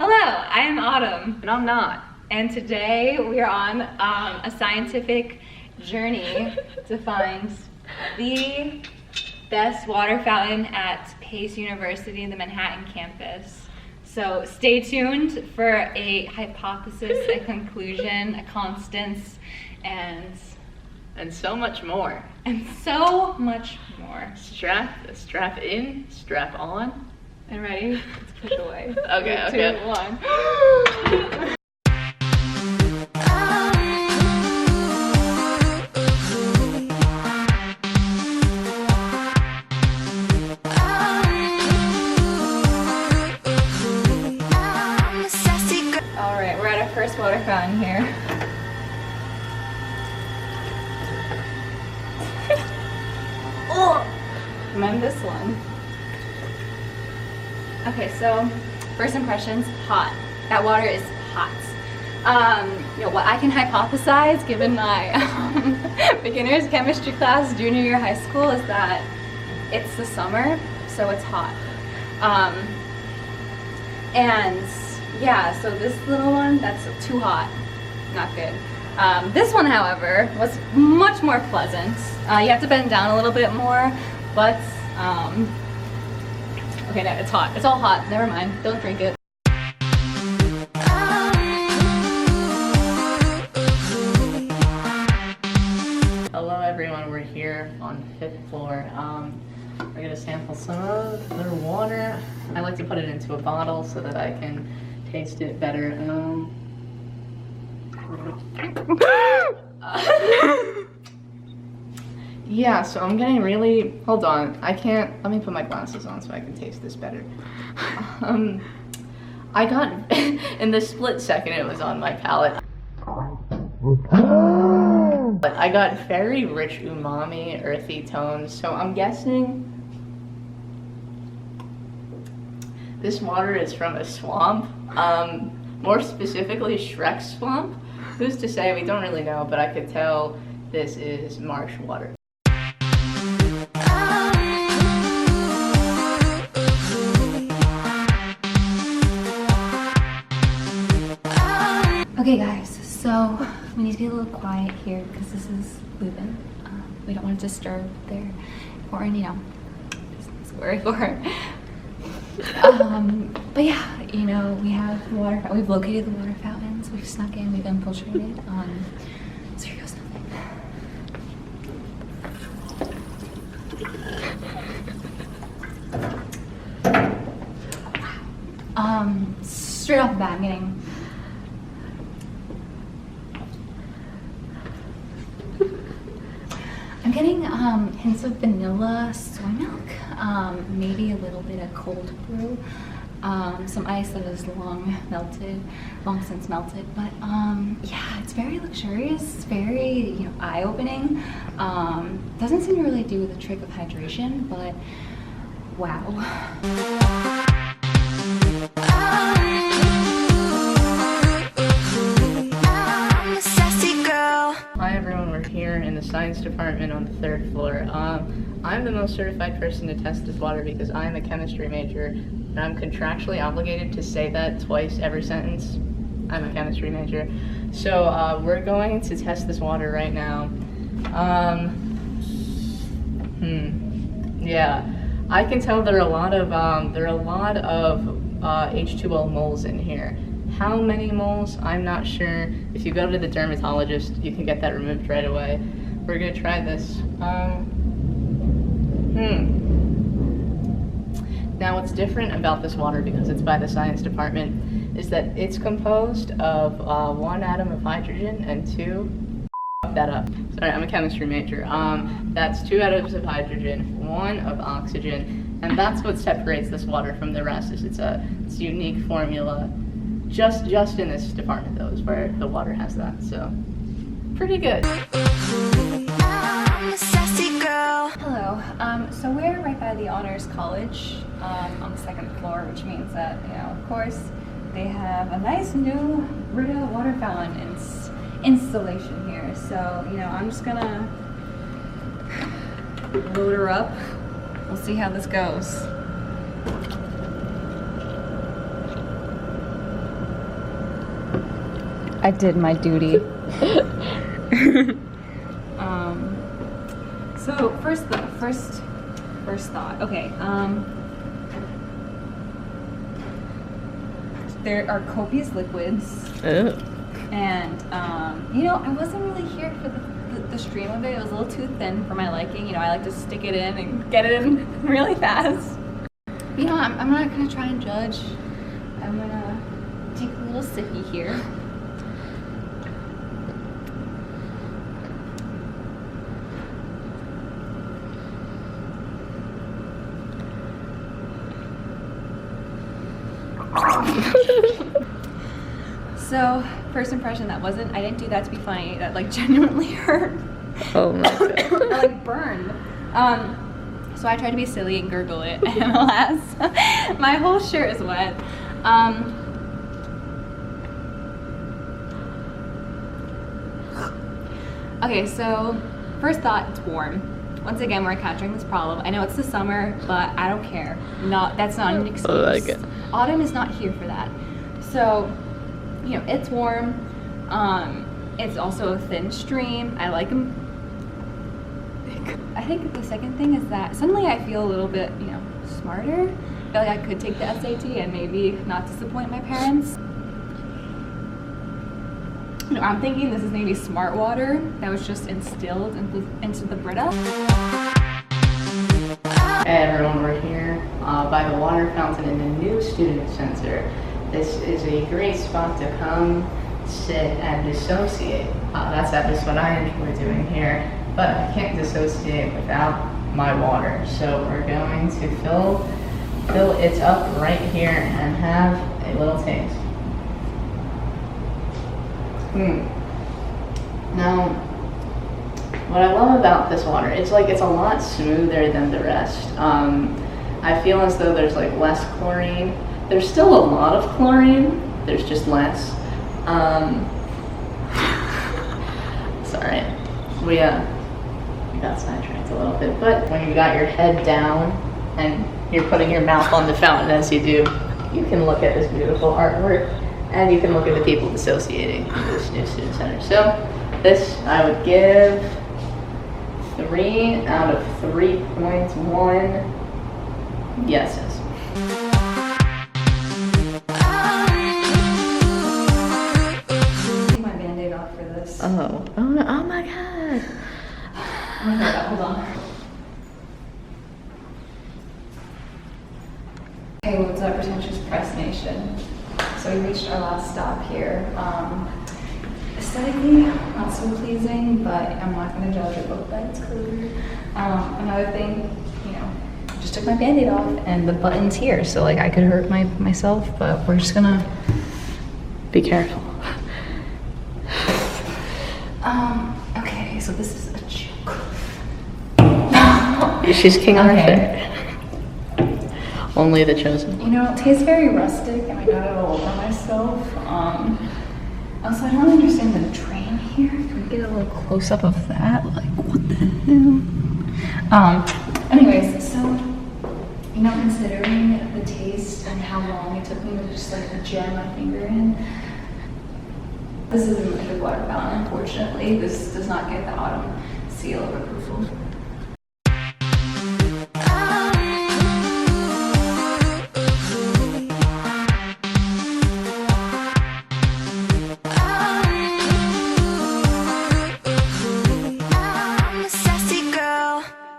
Hello, I am Autumn. And I'm not. And today we are on a scientific journey to find the best water fountain at Pace University, the Manhattan campus. So stay tuned for a hypothesis, a conclusion, a constance, and so much more. And so much more. Strap in, strap on. And ready? Let's push away. Okay, 3, okay. 2, 1. Alright, we're at our first water fountain here. Oh! Remember this one. Okay, so first impressions, hot. That water is hot. What I can hypothesize, given my beginner's chemistry class junior year high school, is that it's the summer, so it's hot. And yeah, so this little one, that's too hot, not good. This one, however, was much more pleasant. You have to bend down a little bit more, but okay, no, it's hot. It's all hot. Never mind. Don't drink it. Hello everyone, we're here on the 5th floor. We're gonna sample some of their water. I like to put it into a bottle so that I can taste it better. Yeah, so I'm getting really, hold on, let me put my glasses on so I can taste this better. I got, in the split second it was on my palate, but I got very rich umami, earthy tones, so I'm guessing this water is from a swamp, more specifically Shrek's swamp. Who's to say? We don't really know, but I could tell this is marsh water. Okay, guys, so we need to be a little quiet here because this is Leuven. We don't want to disturb their foreign, business we're for. But yeah, we have water. We've located the water fountains. We've snuck in. We've infiltrated. So here goes nothing. Straight off the bat, I'm getting hints of vanilla, soy milk, maybe a little bit of cold brew, some ice that is long since melted, but yeah, it's very luxurious, it's very eye-opening. Doesn't seem to really do the trick of hydration, but wow. Hi everyone, we're here in the science department on the 3rd floor. I'm the most certified person to test this water because I'm a chemistry major, and I'm contractually obligated to say that twice every sentence. I'm a chemistry major. So we're going to test this water right now. Yeah, I can tell there are a lot of H2O moles in here. How many moles? I'm not sure. If you go to the dermatologist, you can get that removed right away. We're gonna try this. Now what's different about this water, because it's by the science department, is that it's composed of 1 atom of hydrogen and 2, that up. Sorry, I'm a chemistry major. That's 2 atoms of hydrogen, 1 of oxygen, and that's what separates this water from the rest. It's a unique formula. Just in this department though is where the water has that, so pretty good. Hello. So we're right by the Honors College on the 2nd floor, which means that of course they have a nice new Brita water fountain installation here. So I'm just gonna load her up. We'll see how this goes. I did my duty. So first thought. Okay. There are copious liquids, and you know, I wasn't really here for the stream of it. It was a little too thin for my liking. You know, I like to stick it in and get it in really fast. You know, I'm not gonna try and judge. I'm gonna take a little sippy here. So, first impression, I didn't do that to be funny. That like genuinely hurt. Oh my god. Or like burned. So I tried to be silly and gurgle it, and alas, my whole shirt is wet. Okay, so first thought, it's warm. Once again, we're encountering this problem. I know it's the summer, but I don't care. That's not an excuse. I like it. Autumn is not here for that. So, you know, it's warm. It's also a thin stream. I like them. I think the second thing is that suddenly I feel a little bit, you know, smarter. I feel like I could take the SAT and maybe not disappoint my parents. You know, I'm thinking this is maybe smart water that was just instilled into the Brita. Hey everyone, we're here by the water fountain in the new student center. This is a great spot to come, sit, and dissociate. That's at least what I enjoy doing here, but I can't dissociate without my water. So we're going to fill it up right here and have a little taste. Now, what I love about this water, it's a lot smoother than the rest. I feel as though there's like less chlorine. There's still a lot of chlorine, there's just less. Sorry, we got sidetracked a little bit, but when you got your head down and you're putting your mouth on the fountain as you do, you can look at this beautiful artwork and you can look at the people dissociating in this new student center. So this I would give 3 out of 3.1 yeses. Take my Band-Aid off for this. Oh no, oh my god. I'm gonna hold on. Hey, what's up, Pretentious Press Nation? So we reached our last stop here. Aesthetically, not so pleasing, but I'm not going to judge or book that it's clear. Another thing, you know, just took my Band-Aid off and the button's here, so like I could hurt myself, but we're just gonna Be careful. Okay, so this is a joke. She's King Okay. Arthur. Only the chosen. You know, it tastes very rustic, and I got it all over myself. Also, I don't understand the drain here. Can we get a little close up of that? Like, what the hell? Anyways, so, you know, considering the taste and how long it took me to just like jam my finger in, this isn't a good water fountain, unfortunately. This does not get the Autumn seal of approval.